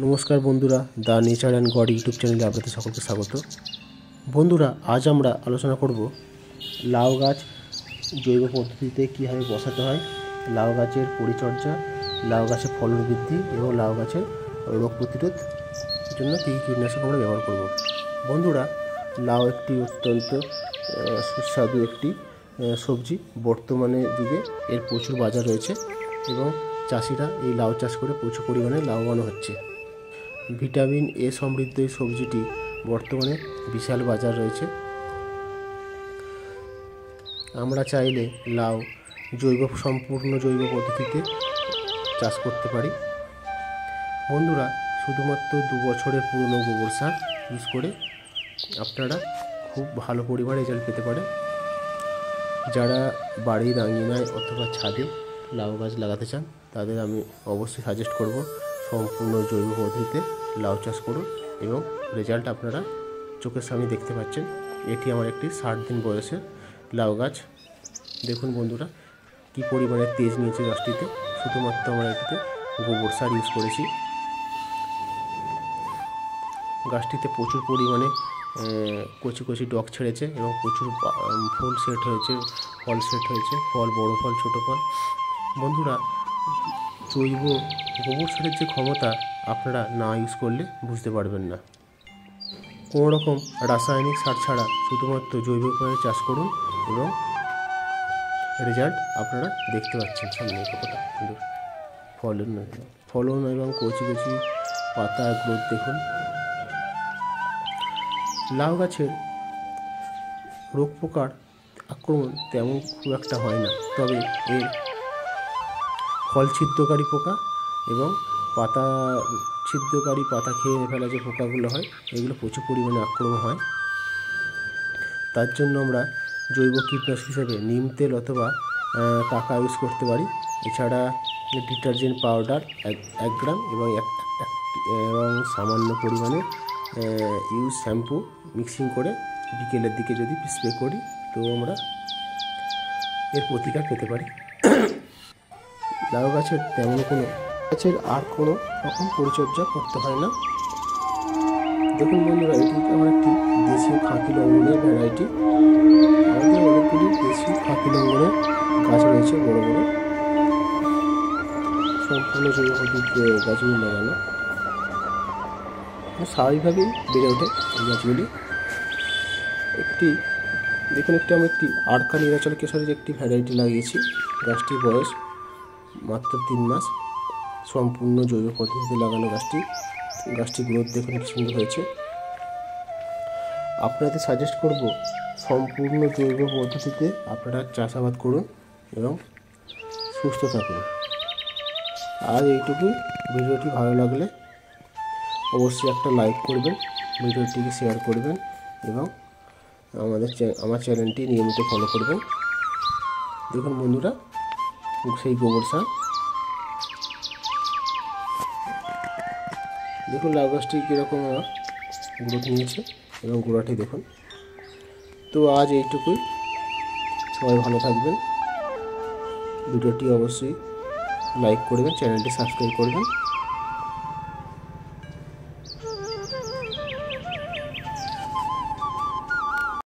নমস্কার বন্ধুরা, the nature and god YouTube চ্যানেলে আপনাদের সকলকে স্বাগত। বন্ধুরা, আজ আমরা আলোচনা করব লাউ গাছ জৈব পদ্ধতিতে কীভাবে বসাতে হয়, লাউ গাছের পরিচর্যা, লাউ গাছের ফলন বৃদ্ধি এবং লাউ গাছের রোগ প্রতিরোধ জন্য কী কী কীটনাশক আমরা ব্যবহার করব। বন্ধুরা, লাউ একটি অত্যন্ত সুস্বাদু একটি সবজি। বর্তমানে যুগে এর প্রচুর বাজার রয়েছে এবং চাষিরা এই লাউ চাষ করে প্রচুর পরিমাণে লাভবান হচ্ছে। ভিটামিন এ সমৃদ্ধ এই সবজিটি বর্তমানে বিশাল বাজার রয়েছে। আমরা চাইলে লাউ সম্পূর্ণ জৈব পদ্ধতিতে চাষ করতে পারি। বন্ধুরা, শুধুমাত্র 2 বছরের পুরনো গোবর সার ইউজ করে আপনারা খুব ভালো পরিমাণে রেজাল্ট পেতে পারেন। যারা বাড়ির আঙিনায় অথবা ছাদে লাউ গাছ লাগাতে চান তাদের আমি অবশ্যই সাজেস্ট করব সম্পূর্ণ জৈব পদ্ধতিতে লাউ চাষ করুন এবং রেজাল্ট আপনারা চোখের সামনে দেখতে পাচ্ছেন। এটি আমার একটি 60 দিন বয়সের লাউ গাছ। দেখুন বন্ধুরা, কী পরিমাণে তেজ নিয়েছে গাছটিতে। শুধুমাত্র আমরা এটিতে গোবর সার ইউজ করেছি। গাছটিতে প্রচুর পরিমাণে কচি কচি ডগ ছেড়েছে এবং প্রচুর ফুল সেট হয়েছে, ফল সেট হয়েছে, ফল বড় ফল ছোট ফল। বন্ধুরা, জৈব গোবর সারের যে ক্ষমতা আপনারা না ইউজ করলে বুঝতে পারবেন না। কোনো রকম রাসায়নিক সার ছাড়া শুধুমাত্র জৈব উপায়ে চাষ করুন এবং রেজাল্ট আপনারা দেখতে পাচ্ছেন সামনে। কতটা সুন্দর ফলন এবং কচি কচি পাতা গ্রোথ দেখুন। লাউ গাছের রোগ পোকার আক্রমণ তেমন খুব একটা হয় না, তবে এর ফল ছিদ্রকারী পোকা এবং পাতা ছিদ্রকারী, পাতা খেয়ে ফেলা যে পোকাগুলো হয়, এগুলো প্রচুর পরিমাণে আক্রমণ হয়। তার জন্য আমরা জৈব কীটনাশক হিসেবে নিম তেল অথবা কাকা ইউজ করতে পারি। এছাড়া ডিটারজেন্ট পাউডার 1 গ্রাম এবং সামান্য পরিমাণে শ্যাম্পু মিক্সিং করে বিকেলের দিকে যদি স্প্রে করি তো আমরা এর প্রতিকার পেতে পারি। লাউ গাছের আর কোনো রকম পরিচর্যা করতে হয় না। দেখুন বন্ধুরা, এটি আমার একটি দেশীয় খাকি লঙ্ঘনের ভ্যারাইটি। আমাদের অনেকগুলি দেশীয় খাকি লঙ্ঘনের গাছ রয়েছে, বড় বড়, সম্পূর্ণ জৈব পদ্ধতিতে গাছগুলি লাগানো। স্বাভাবিকভাবেই বেড়ে ওঠে এই গাছগুলি। আমি একটি আরকা নীলাচল কেশরের একটি ভ্যারাইটি লাগিয়েছি। গাছটির বয়স মাত্র 3 মাস। সম্পূর্ণ জৈব পদ্ধতিতে লাগানো গাছটি গ্রোথ দেখুন কি সুন্দর হয়েছে। আপনাদের সাজেস্ট করব সম্পূর্ণ জৈব পদ্ধতিতে আপনারা চাষাবাদ করুন এবং সুস্থ থাকুন। আর এইটুকুই। ভিডিওটি ভালো লাগলে অবশ্যই একটা লাইক করবেন, ভিডিওটিকে শেয়ার করবেন এবং আমার চ্যানেলটি নিয়মিত ফলো করবেন। দেখুন বন্ধুরা, সেই গোবর সার। দেখুন লাউ গাছটি কীরকম গ্রোথ নিয়েছে এবং গোড়াটি দেখুন। তো আজ এইটুকুই। সবাই ভালো থাকবেন। ভিডিওটি অবশ্যই লাইক করবেন, চ্যানেলটি সাবস্ক্রাইব করবেন।